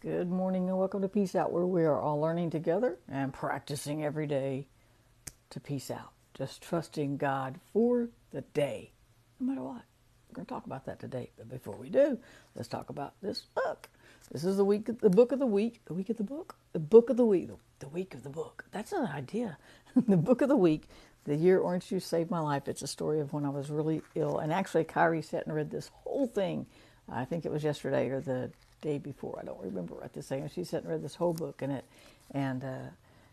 Good morning and welcome to Peace Out, where we are all learning together and practicing every day to peace out. Just trusting God for the day, no matter what. We're going to talk about that today. But before we do, let's talk about this book. This is the book of the week, the week of the book, the book of the week, the week of the book. That's an idea. The book of the week, The Year Orange Juice Saved My Life. It's a story of when I was really ill. And actually, Kyrie sat and read this whole thing. I think it was yesterday or the day before. I don't remember right this second. She sat and read this whole book in it. And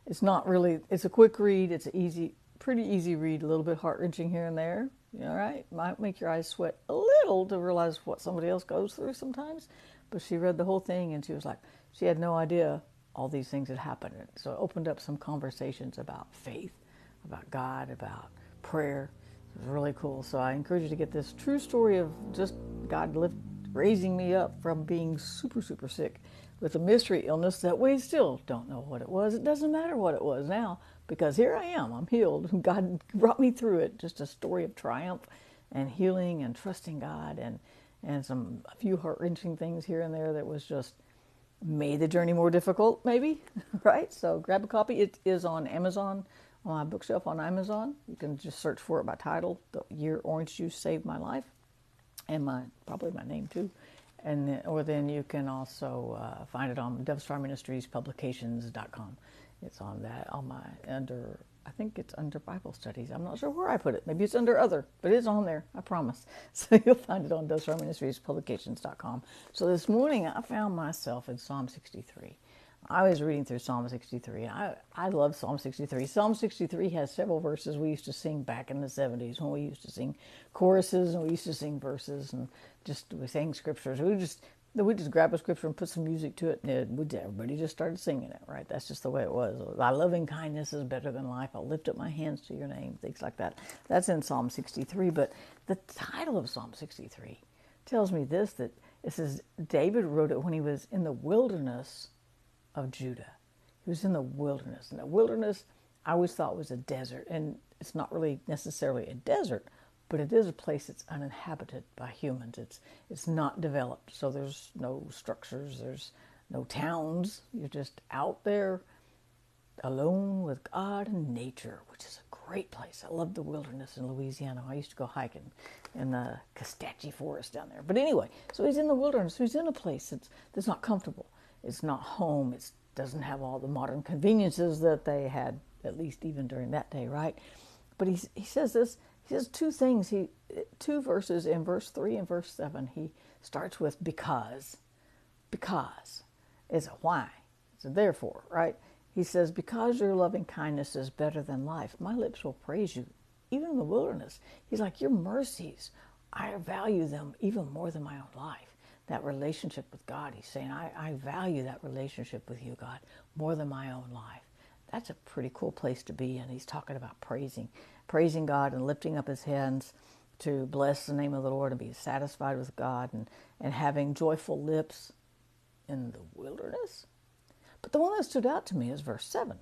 it's not really, it's a quick read. It's an easy, pretty easy read, a little bit heart-wrenching here and there. All right, might make your eyes sweat a little to realize what somebody else goes through sometimes. But she read the whole thing and she was like, she had no idea all these things had happened. So it opened up some conversations about faith, about God, about prayer. It was really cool. So I encourage you to get this true story of just God raising me up from being super, super sick with a mystery illness that we still don't know what it was. It doesn't matter what it was now because here I am. I'm healed. God brought me through it. Just a story of triumph and healing and trusting God and a few heart-wrenching things here and there that was just made the journey more difficult, maybe, right? So grab a copy. It is on Amazon, on my bookshelf on Amazon. You can just search for it by title, The Year Orange Juice Saved My Life, and probably my name too. Or then you can also find it on Dovestar Ministries Publications.com. It's on that, I think it's under Bible studies. I'm not sure where I put it. Maybe it's under other, but it's on there, I promise. So you'll find it on Dovestar Ministries Publications.com. So this morning I found myself in Psalm 63. I was reading through Psalm 63. I love Psalm 63. Psalm 63 has several verses we used to sing back in the 70s when we used to sing choruses and we used to sing verses and we sang scriptures. We just grab a scripture and put some music to it and everybody just started singing it, right? That's just the way it was. Thy loving kindness is better than life. I'll lift up my hands to your name, things like that. That's in Psalm 63. But the title of Psalm 63 tells me this, that it says David wrote it when he was in the wilderness of Judah. He was in the wilderness. And the wilderness, I always thought was a desert. And it's not really necessarily a desert, but it is a place that's uninhabited by humans. It's not developed. So there's no structures, there's no towns. You're just out there alone with God and nature, which is a great place. I love the wilderness in Louisiana. I used to go hiking in the Kostachey Forest down there. But anyway, so he's in the wilderness. So he's in a place that's not comfortable. It's not home. It doesn't have all the modern conveniences that they had, at least even during that day, right? But he says this. He says two things. Two verses in verse 3 and verse 7. He starts with because. Because is a why. It's a therefore, right? He says, because your loving kindness is better than life, my lips will praise you, even in the wilderness. He's like, your mercies, I value them even more than my own life. That relationship with God, he's saying, I value that relationship with you, God, more than my own life. That's a pretty cool place to be. And he's talking about praising God and lifting up his hands to bless the name of the Lord and be satisfied with God and having joyful lips in the wilderness. But the one that stood out to me is verse 7.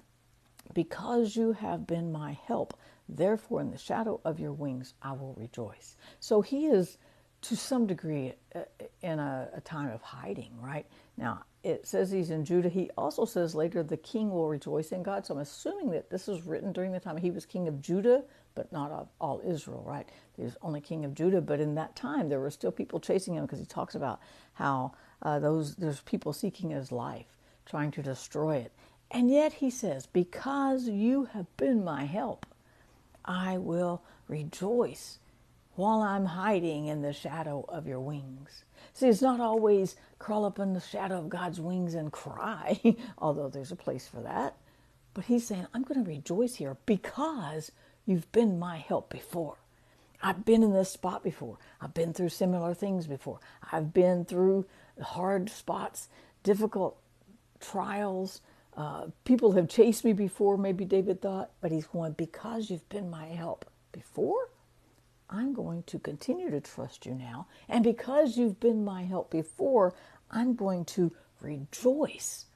Because you have been my help, therefore in the shadow of your wings I will rejoice. So he is, to some degree, in a time of hiding, right? Now, it says he's in Judah. He also says later the king will rejoice in God. So I'm assuming that this was written during the time he was king of Judah, but not of all Israel, right? He was only king of Judah. But in that time, there were still people chasing him because he talks about how there's people seeking his life, trying to destroy it. And yet he says, because you have been my help, I will rejoice while I'm hiding in the shadow of your wings. See, it's not always crawl up in the shadow of God's wings and cry, although there's a place for that. But he's saying, I'm going to rejoice here because you've been my help before. I've been in this spot before. I've been through similar things before. I've been through hard spots, difficult trials. People have chased me before, maybe David thought, but he's going, because you've been my help before, I'm going to continue to trust you now. And because you've been my help before, I'm going to rejoice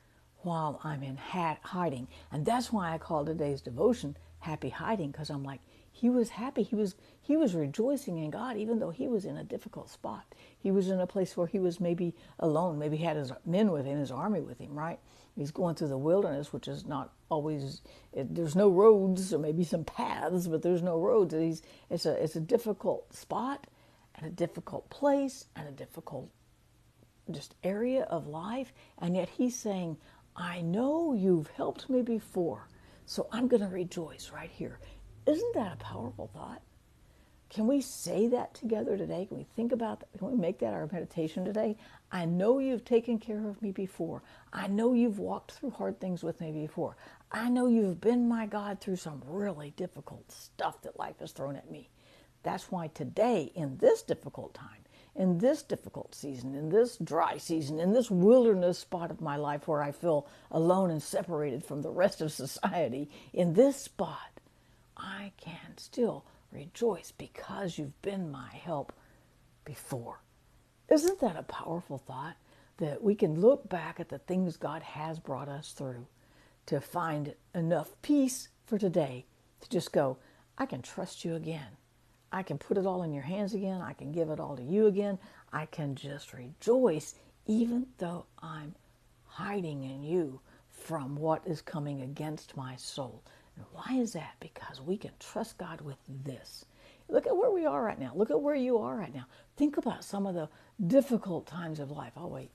while I'm in hiding. And that's why I call today's devotion Happy Hiding, because I'm like, he was happy. He was rejoicing in God, even though he was in a difficult spot. He was in a place where he was maybe alone. Maybe he had his men with him, his army with him, right? He's going through the wilderness, which is not always, there's no roads, or maybe some paths, but there's no roads. It's a difficult spot and a difficult place and a difficult just area of life. And yet he's saying, I know you've helped me before, so I'm going to rejoice right here. Isn't that a powerful thought? Can we say that together today? Can we think about that? Can we make that our meditation today? I know you've taken care of me before. I know you've walked through hard things with me before. I know you've been my God through some really difficult stuff that life has thrown at me. That's why today, in this difficult time, in this difficult season, in this dry season, in this wilderness spot of my life where I feel alone and separated from the rest of society, in this spot, I can still rejoice because you've been my help before. Isn't that a powerful thought? That we can look back at the things God has brought us through to find enough peace for today to just go, I can trust you again. I can put it all in your hands again. I can give it all to you again. I can just rejoice even though I'm hiding in you from what is coming against my soul. And why is that? Because we can trust God with this. Look at where we are right now. Look at where you are right now. Think about some of the difficult times of life. Oh, wait.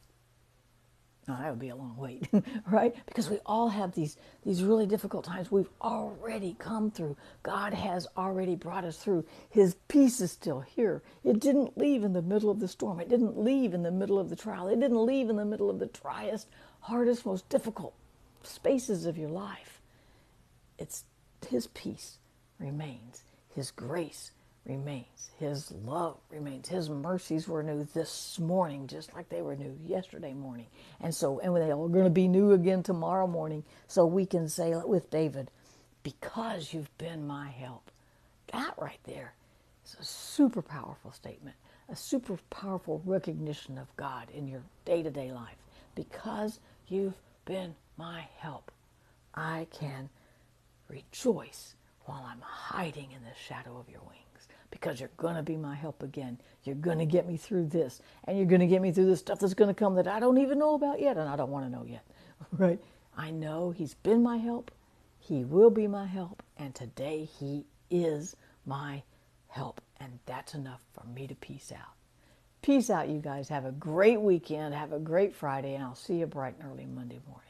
No, that would be a long wait, right? Because we all have these really difficult times we've already come through. God has already brought us through. His peace is still here. It didn't leave in the middle of the storm. It didn't leave in the middle of the trial. It didn't leave in the middle of the driest, hardest, most difficult spaces of your life. It's His peace remains. His grace remains. His love remains. His mercies were new this morning, just like they were new yesterday morning. And they are going to be new again tomorrow morning. So we can say with David, because you've been my help. That right there is a super powerful statement, a super powerful recognition of God in your day-to-day life. Because you've been my help, I can rejoice while I'm hiding in the shadow of your wings. Because you're going to be my help again. You're going to get me through this. And you're going to get me through the stuff that's going to come that I don't even know about yet. And I don't want to know yet. Right? I know He's been my help. He will be my help. And today He is my help. And that's enough for me to peace out. Peace out, you guys. Have a great weekend. Have a great Friday. And I'll see you bright and early Monday morning.